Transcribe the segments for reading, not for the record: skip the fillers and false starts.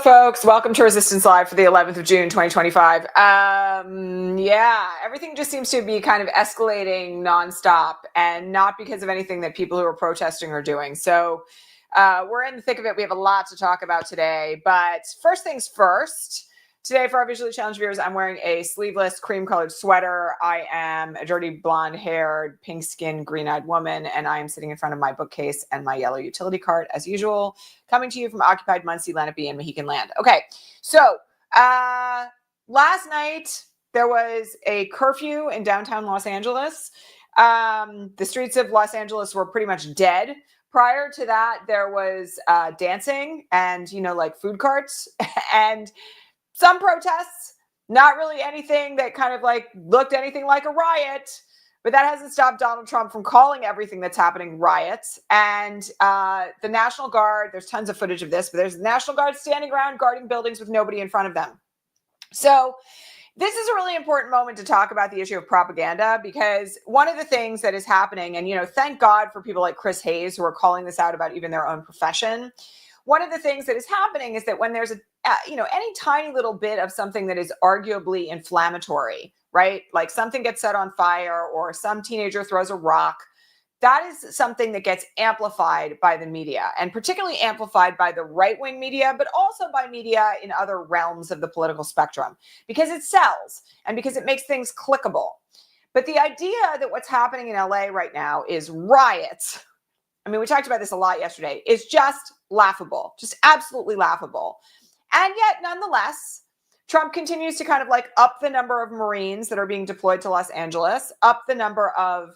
folks. Welcome to Resistance Live for the 11th of June, 2025. Yeah, everything just seems to be kind of escalating nonstop, and not because of anything that people who are protesting are doing. So we're in the thick of it. We have a lot to talk about today. But first things first, today for our visually challenged viewers, I'm wearing a sleeveless cream-colored sweater. I am a dirty blonde-haired, pink-skinned, green-eyed woman, and I am sitting in front of my bookcase and my yellow utility cart, as usual, coming to you from occupied Muncie, Lenape, and Mohican land. Okay, so last night there was a curfew in downtown Los Angeles. The streets of Los Angeles were pretty much dead. Prior to that, there was dancing and, like food carts and some protests, not really anything that kind of like looked anything like a riot, but that hasn't stopped Donald Trump from calling everything that's happening riots. And the National Guard, there's tons of footage of this, but there's the National Guard standing around guarding buildings with nobody in front of them. So this is a really important moment to talk about the issue of propaganda, because one of the things that is happening, and, thank God for people like Chris Hayes who are calling this out about even their own profession. One of the things that is happening is that when there's any tiny little bit of something that is arguably inflammatory, right? Like something gets set on fire or some teenager throws a rock, that is something that gets amplified by the media, and particularly amplified by the right-wing media, but also by media in other realms of the political spectrum, because it sells and because it makes things clickable. But the idea that what's happening in LA right now is riots, I mean, we talked about this a lot yesterday, is just laughable, just absolutely laughable. And yet, nonetheless, Trump continues to kind of like up the number of Marines that are being deployed to Los Angeles, up the number of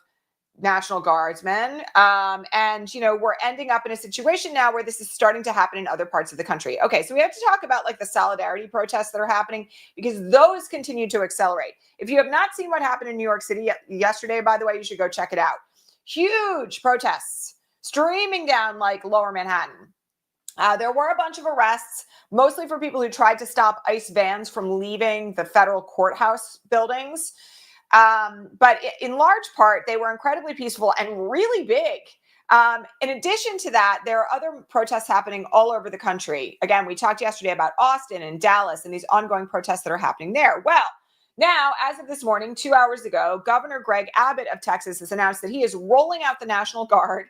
National Guardsmen. And, we're ending up in a situation now where this is starting to happen in other parts of the country. Okay, so we have to talk about like the solidarity protests that are happening, because those continue to accelerate. If you have not seen what happened in New York City yesterday, by the way, you should go check it out. Huge protests streaming down like Lower Manhattan. There were a bunch of arrests, mostly for people who tried to stop ICE vans from leaving the federal courthouse buildings. But in large part, they were incredibly peaceful and really big. In addition to that, there are other protests happening all over the country. Again, we talked yesterday about Austin and Dallas and these ongoing protests that are happening there. Well, now, as of this morning, 2 hours ago, Governor Greg Abbott of Texas has announced that he is rolling out the National Guard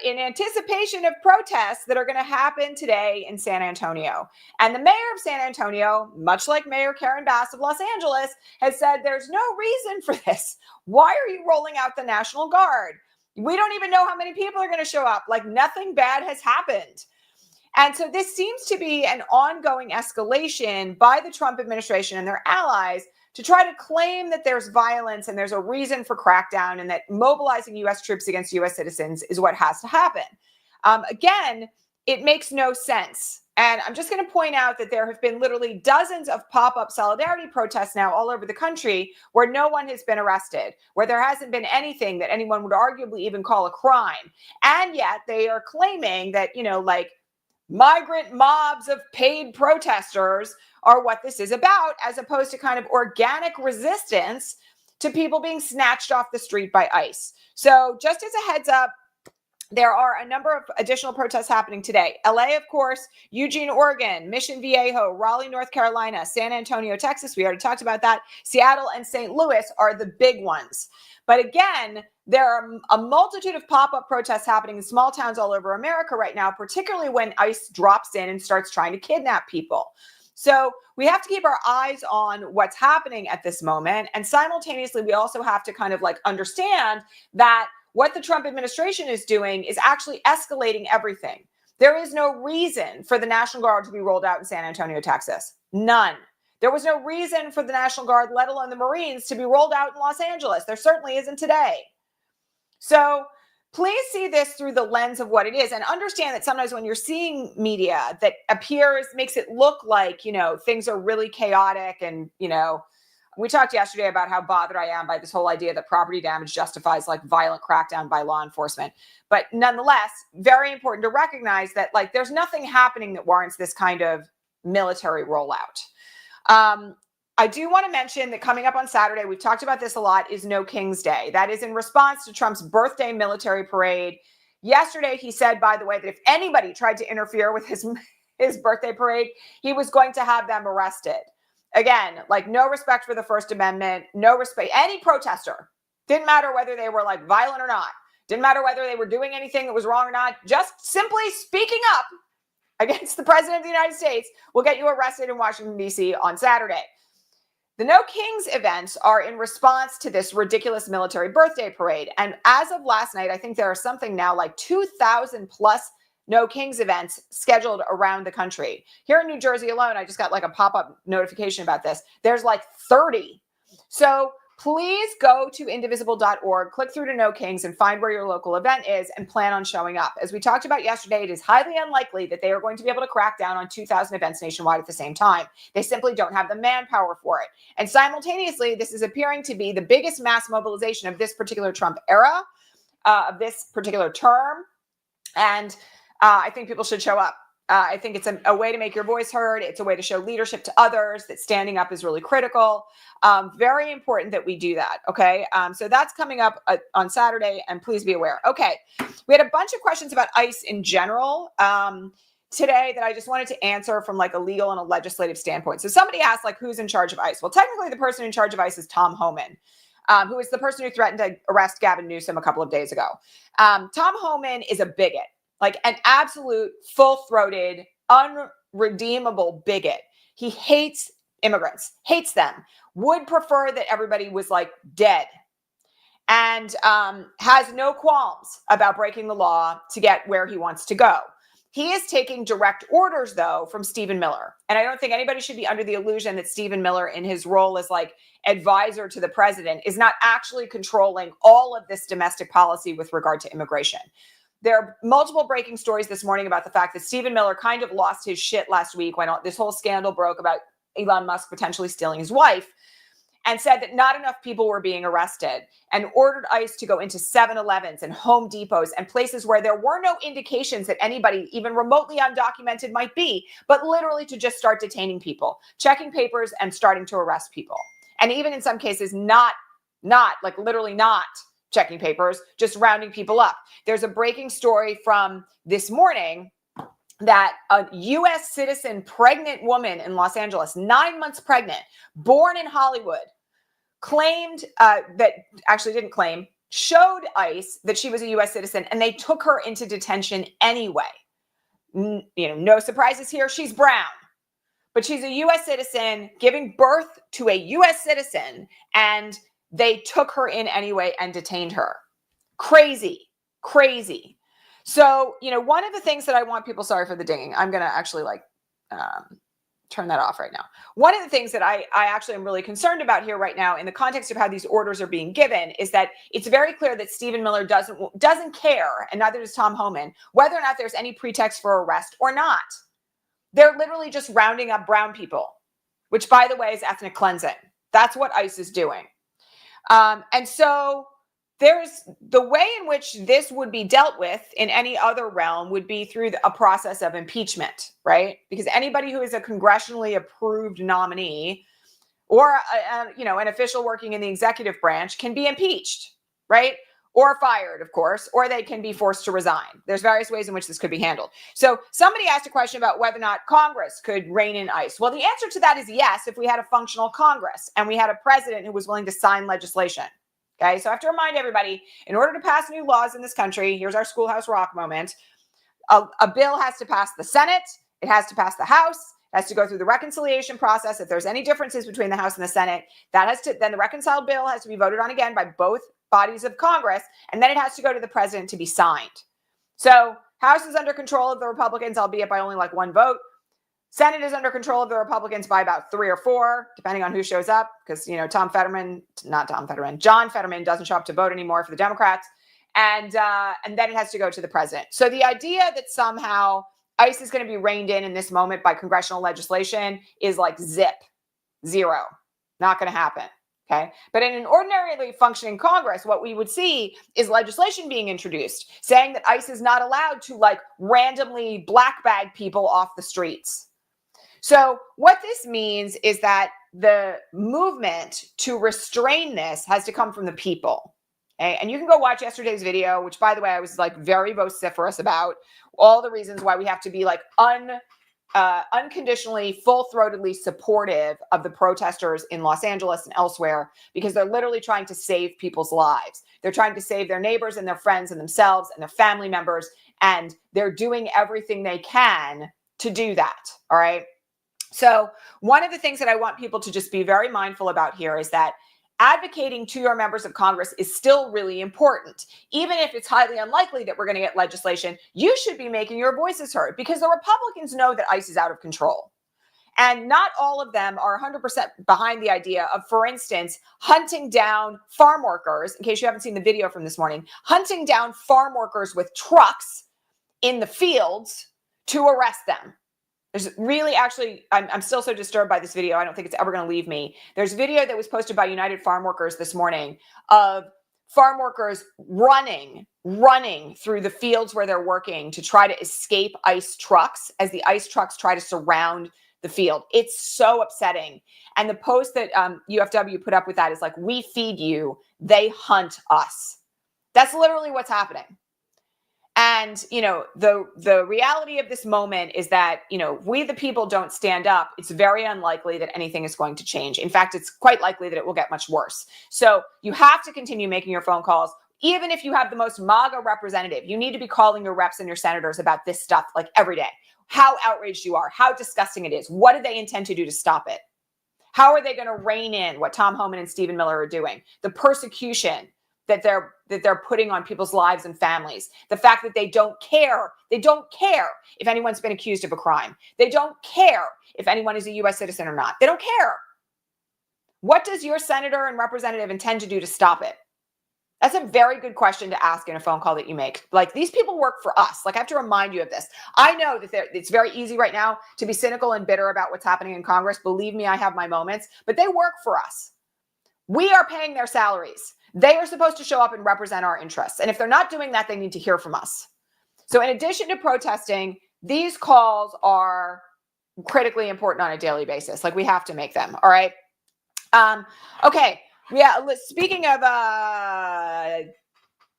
in anticipation of protests that are going to happen today in San Antonio. And the mayor of San Antonio, much like Mayor Karen Bass of Los Angeles, has said there's no reason for this. Why are you rolling out the National Guard? We don't even know how many people are going to show up. Like nothing bad has happened. And so this seems to be an ongoing escalation by the Trump administration and their allies to try to claim that there's violence and there's a reason for crackdown, and that mobilizing U.S. troops against U.S. citizens is what has to happen. Again, it makes no sense. And I'm just going to point out that there have been literally dozens of pop-up solidarity protests now all over the country where no one has been arrested, where there hasn't been anything that anyone would arguably even call a crime. And yet they are claiming that, like migrant mobs of paid protesters are what this is about, as opposed to kind of organic resistance to people being snatched off the street by ICE. So just as a heads up, there are a number of additional protests happening today. LA, of course, Eugene, Oregon, Mission Viejo, Raleigh, North Carolina, San Antonio, Texas. We already talked about that. Seattle and St. Louis are the big ones. But again, there are a multitude of pop-up protests happening in small towns all over America right now, particularly when ICE drops in and starts trying to kidnap people. So we have to keep our eyes on what's happening at this moment. And simultaneously, we also have to kind of like understand that what the Trump administration is doing is actually escalating everything. There is no reason for the National Guard to be rolled out in San Antonio, Texas. None. There was no reason for the National Guard, let alone the Marines, to be rolled out in Los Angeles. There certainly isn't today. So please see this through the lens of what it is, and understand that sometimes when you're seeing media that makes it look like, things are really chaotic. And, we talked yesterday about how bothered I am by this whole idea that property damage justifies like violent crackdown by law enforcement. But nonetheless, very important to recognize that like there's nothing happening that warrants this kind of military rollout. I do want to mention that coming up on Saturday, we've talked about this a lot, is No King's Day. That is in response to Trump's birthday military parade. Yesterday, he said, by the way, that if anybody tried to interfere with his his birthday parade, he was going to have them arrested. Again, like no respect for the First Amendment, no respect, any protester. Didn't matter whether they were like violent or not. Didn't matter whether they were doing anything that was wrong or not. Just simply speaking up against the president of the United States will get you arrested in Washington, D.C. on Saturday. The No Kings events are in response to this ridiculous military birthday parade. And as of last night, I think there are something now like 2,000 plus No Kings events scheduled around the country. Here in New Jersey alone, I just got like a pop-up notification about this. There's like 30. So please go to indivisible.org, click through to No Kings and find where your local event is and plan on showing up. As we talked about yesterday, it is highly unlikely that they are going to be able to crack down on 2,000 events nationwide at the same time. They simply don't have the manpower for it. And simultaneously, this is appearing to be the biggest mass mobilization of this particular Trump era, of this particular term. And I think people should show up. I think it's a way to make your voice heard. It's a way to show leadership to others that standing up is really critical. Very important that we do that. Okay. So that's coming up on Saturday, and please be aware. Okay. We had a bunch of questions about ICE in general today that I just wanted to answer from like a legal and a legislative standpoint. So somebody asked like, who's in charge of ICE? Well, technically the person in charge of ICE is Tom Homan, who is the person who threatened to arrest Gavin Newsom a couple of days ago. Tom Homan is a bigot. Like an absolute full-throated, unredeemable bigot. He hates immigrants, hates them, would prefer that everybody was like dead, and has no qualms about breaking the law to get where he wants to go. He is taking direct orders, though, from Stephen Miller. And I don't think anybody should be under the illusion that Stephen Miller, in his role as like advisor to the president, is not actually controlling all of this domestic policy with regard to immigration. There are multiple breaking stories this morning about the fact that Stephen Miller kind of lost his shit last week when this whole scandal broke about Elon Musk potentially stealing his wife, and said that not enough people were being arrested and ordered ICE to go into 7-Elevens and Home Depots and places where there were no indications that anybody even remotely undocumented might be, but literally to just start detaining people, checking papers and starting to arrest people. And even in some cases, not like literally not checking papers, just rounding people up. There's a breaking story from this morning that a U.S. citizen pregnant woman in Los Angeles, 9 months pregnant, born in Hollywood, claimed showed ICE that she was a U.S. citizen, and they took her into detention anyway. No surprises here. She's brown, but she's a U.S. citizen giving birth to a U.S. citizen, and they took her in anyway and detained her. Crazy. So, one of the things that I want people, sorry for the dinging, I'm going to actually turn that off right now. One of the things that I actually am really concerned about here right now in the context of how these orders are being given is that it's very clear that Stephen Miller doesn't care, and neither does Tom Homan, whether or not there's any pretext for arrest or not. They're literally just rounding up brown people, which, by the way, is ethnic cleansing. That's what ICE is doing. And so there's the way in which this would be dealt with in any other realm would be through a process of impeachment, right? Because anybody who is a congressionally approved nominee or, an official working in the executive branch can be impeached, right? Or fired, of course, or they can be forced to resign. There's various ways in which this could be handled. So somebody asked a question about whether or not Congress could rein in ICE. Well, the answer to that is yes, if we had a functional Congress and we had a president who was willing to sign legislation. Okay, so I have to remind everybody, in order to pass new laws in this country, here's our Schoolhouse Rock moment, a bill has to pass the Senate, it has to pass the House, it has to go through the reconciliation process. If there's any differences between the House and the Senate, then the reconciled bill has to be voted on again by both bodies of Congress, and then it has to go to the president to be signed. So House is under control of the Republicans, albeit by only like one vote. Senate is under control of the Republicans by about 3 or 4, depending on who shows up, because, John Fetterman doesn't show up to vote anymore for the Democrats. And then it has to go to the president. So the idea that somehow ICE is going to be reined in this moment by congressional legislation is like zero. Not going to happen. Okay. But in an ordinarily functioning Congress, what we would see is legislation being introduced saying that ICE is not allowed to randomly black bag people off the streets. So what this means is that the movement to restrain this has to come from the people. Okay? And you can go watch yesterday's video, which, by the way, I was very vociferous about all the reasons why we have to be unconditionally, full-throatedly supportive of the protesters in Los Angeles and elsewhere, because they're literally trying to save people's lives. They're trying to save their neighbors and their friends and themselves and their family members, and they're doing everything they can to do that, all right? So one of the things that I want people to just be very mindful about here is that advocating to your members of Congress is still really important. Even if it's highly unlikely that we're going to get legislation, you should be making your voices heard, because the Republicans know that ICE is out of control. And not all of them are 100% behind the idea of, for instance, hunting down farm workers, in case you haven't seen the video from this morning, hunting down farm workers with trucks in the fields to arrest them. There's really, actually, I'm still so disturbed by this video. I don't think it's ever going to leave me. There's a video that was posted by United Farm Workers this morning of farm workers running through the fields where they're working to try to escape ICE trucks as the ICE trucks try to surround the field. It's so upsetting. And the post that UFW put up with that is like, we feed you, they hunt us. That's literally what's happening. And, you know, the reality of this moment is that, you know, we the people don't stand up. It's very unlikely that anything is going to change. In fact, it's quite likely that it will get much worse. So you have to continue making your phone calls. Even if you have the most MAGA representative, you need to be calling your reps and your senators about this stuff like every day. How outraged you are, how disgusting it is. What do they intend to do to stop it? How are they going to rein in what Tom Homan and Stephen Miller are doing? The persecution that they're putting on people's lives and families. The fact that they don't care if anyone's been accused of a crime. They don't care if anyone is a U.S. citizen or not. They don't care. What does your senator and representative intend to do to stop it? That's a very good question to ask in a phone call that you make. Like, these people work for us. Like, I have to remind you of this. I know that it's very easy right now to be cynical and bitter about what's happening in Congress. Believe me, I have my moments, but they work for us. We are paying their salaries. They are supposed to show up and represent our interests. And if they're not doing that, they need to hear from us. So in addition to protesting, these calls are critically important on a daily basis. Like, we have to make them. All right. Okay. Yeah. Speaking of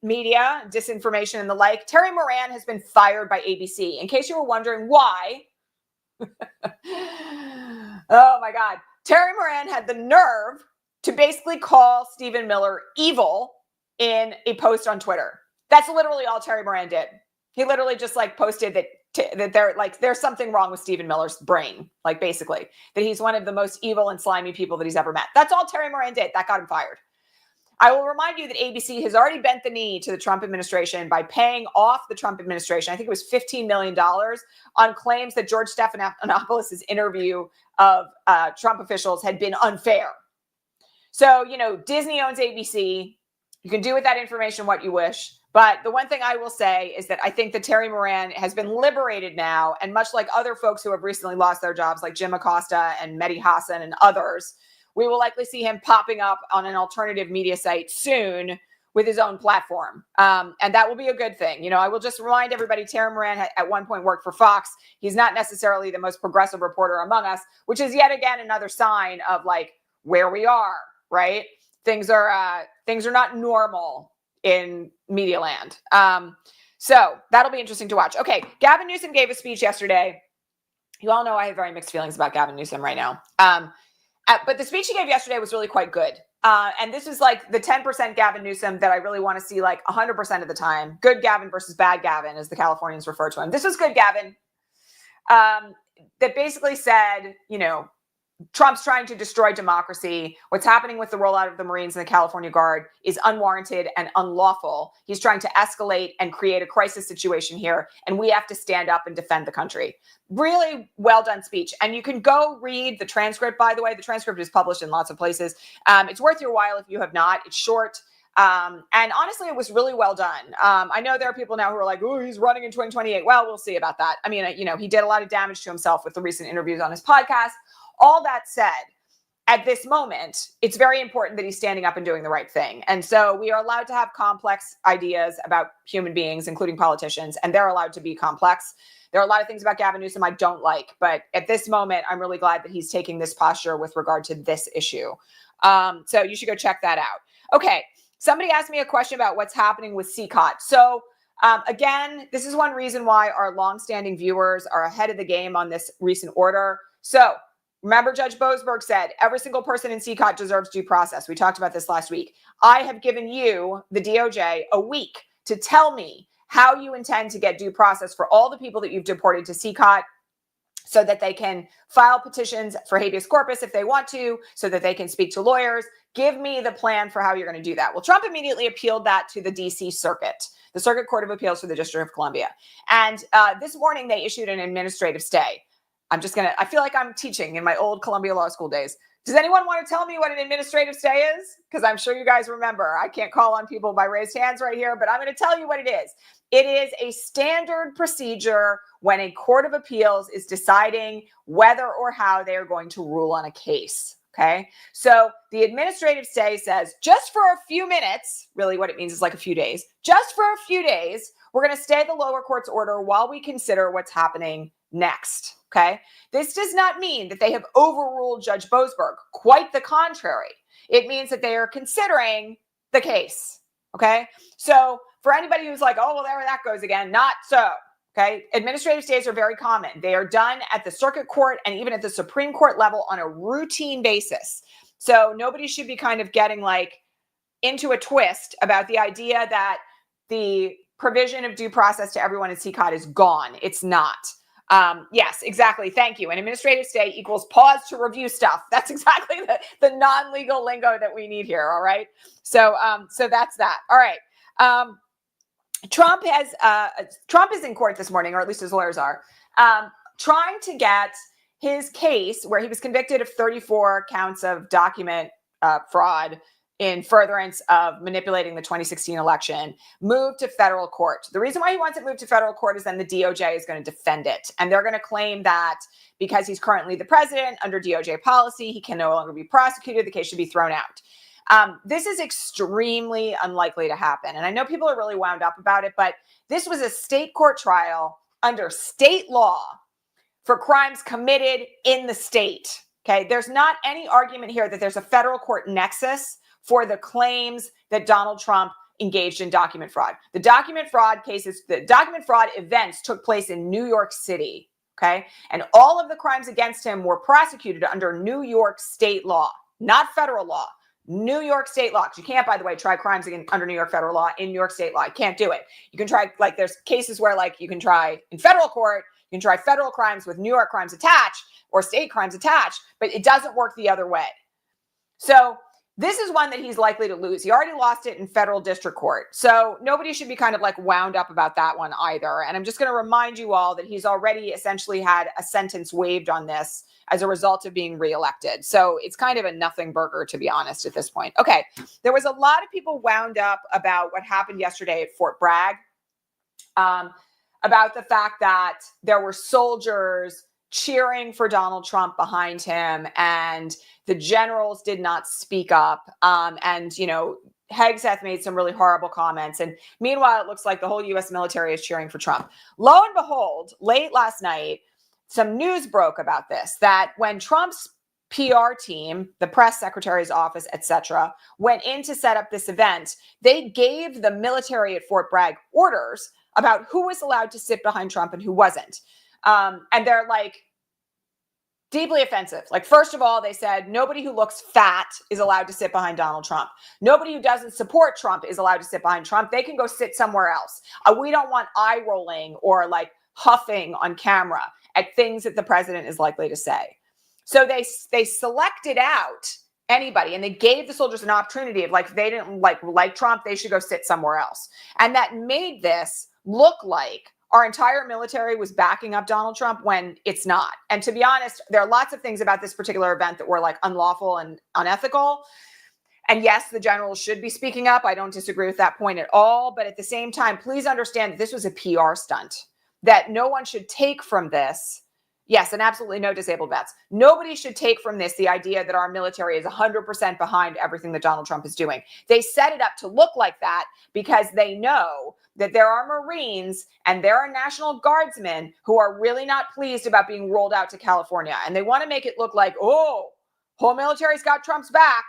media, disinformation and the like, Terry Moran has been fired by ABC. In case you were wondering why. Oh my God. Terry Moran had the nerve to basically call Stephen Miller evil in a post on Twitter. That's literally all Terry Moran did. He literally just like posted that there's something wrong with Stephen Miller's brain, like basically that he's one of the most evil and slimy people that he's ever met. That's all Terry Moran did. That got him fired. I will remind you that ABC has already bent the knee to the Trump administration by paying off the Trump administration. I think it was $15 million on claims that George Stephanopoulos' interview of Trump officials had been unfair. So, you know, Disney owns ABC. You can do with that information what you wish. But the one thing I will say is that I think that Terry Moran has been liberated now. And much like other folks who have recently lost their jobs, like Jim Acosta and Mehdi Hassan and others, we will likely see him popping up on an alternative media site soon with his own platform. And that will be a good thing. You know, I will just remind everybody, Terry Moran at one point worked for Fox. He's not necessarily the most progressive reporter among us, which is yet again another sign of like where we are. Right? Things are not normal in media land. So that'll be interesting to watch. Okay. Gavin Newsom gave a speech yesterday. You all know I have very mixed feelings about Gavin Newsom right now. But the speech he gave yesterday was really quite good. And this is like the 10% Gavin Newsom that I really want to see like 100% of the time. Good Gavin versus bad Gavin, as the Californians refer to him. This was good Gavin. That basically said, you know, Trump's trying to destroy democracy. What's happening with the rollout of the Marines and the California Guard is unwarranted and unlawful. He's trying to escalate and create a crisis situation here, and we have to stand up and defend the country. Really well done speech. And you can go read the transcript, by the way. The transcript is published in lots of places. It's worth your while if you have not. It's short. And honestly, it was really well done. I know there are people now who are like, oh, he's running in 2028. Well, we'll see about that. I mean, you know, he did a lot of damage to himself with the recent interviews on his podcast. All that said, at this moment, it's very important that he's standing up and doing the right thing. And so we are allowed to have complex ideas about human beings, including politicians, and they're allowed to be complex. There are a lot of things about Gavin Newsom I don't like, but at this moment, I'm really glad that he's taking this posture with regard to this issue. So you should go check that out. Okay. Somebody asked me a question about what's happening with CCOT. So Again, this is one reason why our longstanding viewers are ahead of the game on this recent order. So remember, Judge Boasberg said every single person in CCOT deserves due process. We talked about this last week. I have given you, the DOJ, a week to tell me how you intend to get due process for all the people that you've deported to CCOT, so that they can file petitions for habeas corpus if they want to, so that they can speak to lawyers. Give me the plan for how you're going to do that. Well, Trump immediately appealed that to the DC Circuit, the Circuit Court of Appeals for the District of Columbia. And this morning they issued an administrative stay. I feel like I'm teaching in my old Columbia Law School days. Does anyone want to tell me what an administrative stay is? Because I'm sure you guys remember. I can't call on people by raised hands right here, but I'm going to tell you what it is. It is a standard procedure when a court of appeals is deciding whether or how they are going to rule on a case. Okay. So the administrative stay says just for a few minutes, really what it means is like a few days, just for a few days, we're going to stay the lower court's order while we consider what's happening next. Okay. This does not mean that they have overruled Judge Boasberg. Quite the contrary. It means that they are considering the case. Okay. So for anybody who's like, oh, well, there that goes again, not so. Okay. Administrative stays are very common. They are done at the circuit court and even at the Supreme Court level on a routine basis. So nobody should be kind of getting like into a twist about the idea that the provision of due process to everyone in CCOT is gone. It's not. Yes, exactly. Thank you. An administrative stay equals pause to review stuff. That's exactly the non-legal lingo that we need here. All right. So that's that. All right. Trump is in court this morning, or at least his lawyers are, trying to get his case where he was convicted of 34 counts of document fraud in furtherance of manipulating the 2016 election, moved to federal court. The reason why he wants it moved to federal court is then the DOJ is going to defend it. And they're going to claim that because he's currently the president under DOJ policy, he can no longer be prosecuted. The case should be thrown out. This is extremely unlikely to happen. And I know people are really wound up about it, but this was a state court trial under state law for crimes committed in the state. Okay. There's not any argument here that there's a federal court nexus for the claims that Donald Trump engaged in document fraud. The document fraud cases, the document fraud events took place in New York City. Okay. And all of the crimes against him were prosecuted under New York state law, not federal law. New York state law. You can't, by the way, try crimes under New York federal law in New York state law. You can't do it. You can try, like, there's cases where, like, you can try in federal court, you can try federal crimes with New York crimes attached or state crimes attached, but it doesn't work the other way. So this is one that he's likely to lose. He already lost it in federal district court. So nobody should be kind of like wound up about that one either. And I'm just going to remind you all that he's already essentially had a sentence waived on this as a result of being reelected. So it's kind of a nothing burger, to be honest, at this point. Okay, there was a lot of people wound up about what happened yesterday at Fort Bragg, about the fact that there were soldiers cheering for Donald Trump behind him, and the generals did not speak up. And, you know, Hegseth made some really horrible comments. And meanwhile, it looks like the whole U.S. military is cheering for Trump. Lo and behold, late last night, some news broke about this, that when Trump's PR team, the press secretary's office, etc., went in to set up this event, they gave the military at Fort Bragg orders about who was allowed to sit behind Trump and who wasn't. And they're like deeply offensive. Like, first of all, they said nobody who looks fat is allowed to sit behind Donald Trump. Nobody who doesn't support Trump is allowed to sit behind Trump. They can go sit somewhere else. We don't want eye rolling or like huffing on camera at things that the president is likely to say. So they selected out anybody, and they gave the soldiers an opportunity of, like, if they didn't like Trump, they should go sit somewhere else. And that made this look like our entire military was backing up Donald Trump when it's not. And to be honest, there are lots of things about this particular event that were like unlawful and unethical. And yes, the generals should be speaking up. I don't disagree with that point at all. But at the same time, please understand that this was a PR stunt, that no one should take from this. Yes, and absolutely no disabled vets. Nobody should take from this the idea that our military is 100% behind everything that Donald Trump is doing. They set it up to look like that because they know that there are Marines and there are National Guardsmen who are really not pleased about being rolled out to California. And they want to make it look like, oh, whole military's got Trump's back.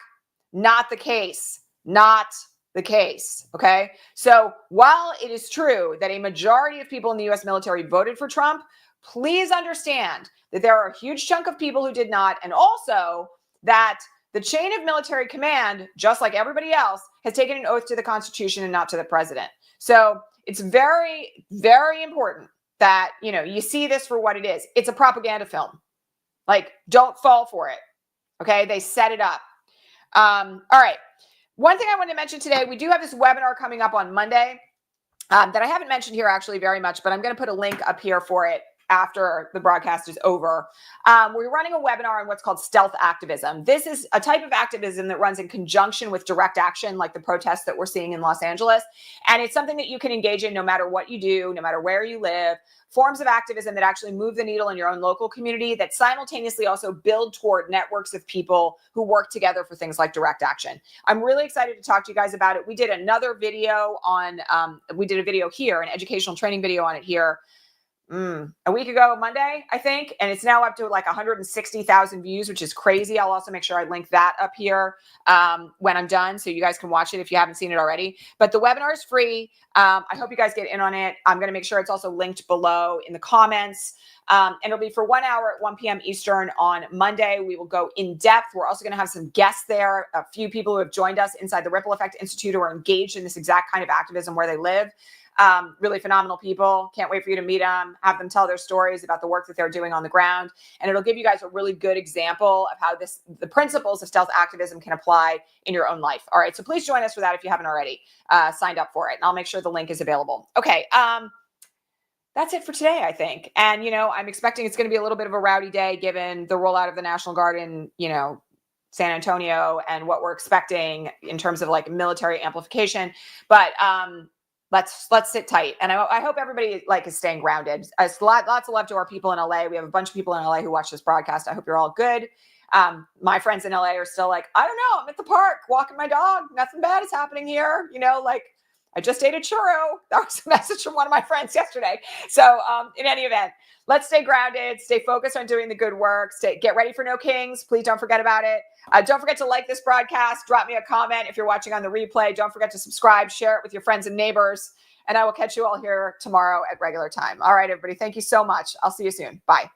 Not the case. Not the case. Okay. So while it is true that a majority of people in the US military voted for Trump, please understand that there are a huge chunk of people who did not. And also that the chain of military command, just like everybody else, has taken an oath to the Constitution and not to the president. So it's very, very important that, you know, you see this for what it is. It's a propaganda film. Like, don't fall for it. Okay. They set it up. All right. One thing I wanted to mention today, we do have this webinar coming up on Monday that I haven't mentioned here actually very much, but I'm going to put a link up here for it after the broadcast is over. We're running a webinar on what's called stealth activism. This is a type of activism that runs in conjunction with direct action, like the protests that we're seeing in Los Angeles. And it's something that you can engage in no matter what you do, no matter where you live. Forms of activism that actually move the needle in your own local community that simultaneously also build toward networks of people who work together for things like direct action. I'm really excited to talk to you guys about it. We did another video on, we did a video here, an educational training video on it here a week ago, Monday, I think. And it's now up to like 160,000 views, which is crazy. I'll also make sure I link that up here when I'm done, so you guys can watch it if you haven't seen it already. But the webinar is free. I hope you guys get in on it. I'm going to make sure it's also linked below in the comments. And it'll be for 1 hour at 1 p.m. Eastern on Monday. We will go in depth. We're also going to have some guests there, a few people who have joined us inside the Ripple Effect Institute who are engaged in this exact kind of activism where they live. Really phenomenal people. Can't wait for you to meet them, have them tell their stories about the work that they're doing on the ground. And it'll give you guys a really good example of how the principles of stealth activism can apply in your own life. All right. So please join us for that if you haven't already signed up for it. And I'll make sure the link is available. Okay. That's it for today, I think. And, you know, I'm expecting it's going to be a little bit of a rowdy day given the rollout of the National Guard in, you know, San Antonio and what we're expecting in terms of like military amplification. But, let's sit tight. And I hope everybody like is staying grounded. Lots of love to our people in LA. We have a bunch of people in LA who watch this broadcast. I hope you're all good. My friends in LA are still like, I don't know, I'm at the park walking my dog. Nothing bad is happening here. You know, like I just ate a churro. That was a message from one of my friends yesterday. So in any event, let's stay grounded, stay focused on doing the good work, get ready for No Kings. Please don't forget about it. Don't forget to like this broadcast. Drop me a comment if you're watching on the replay. Don't forget to subscribe, share it with your friends and neighbors. And I will catch you all here tomorrow at regular time. All right, everybody. Thank you so much. I'll see you soon. Bye.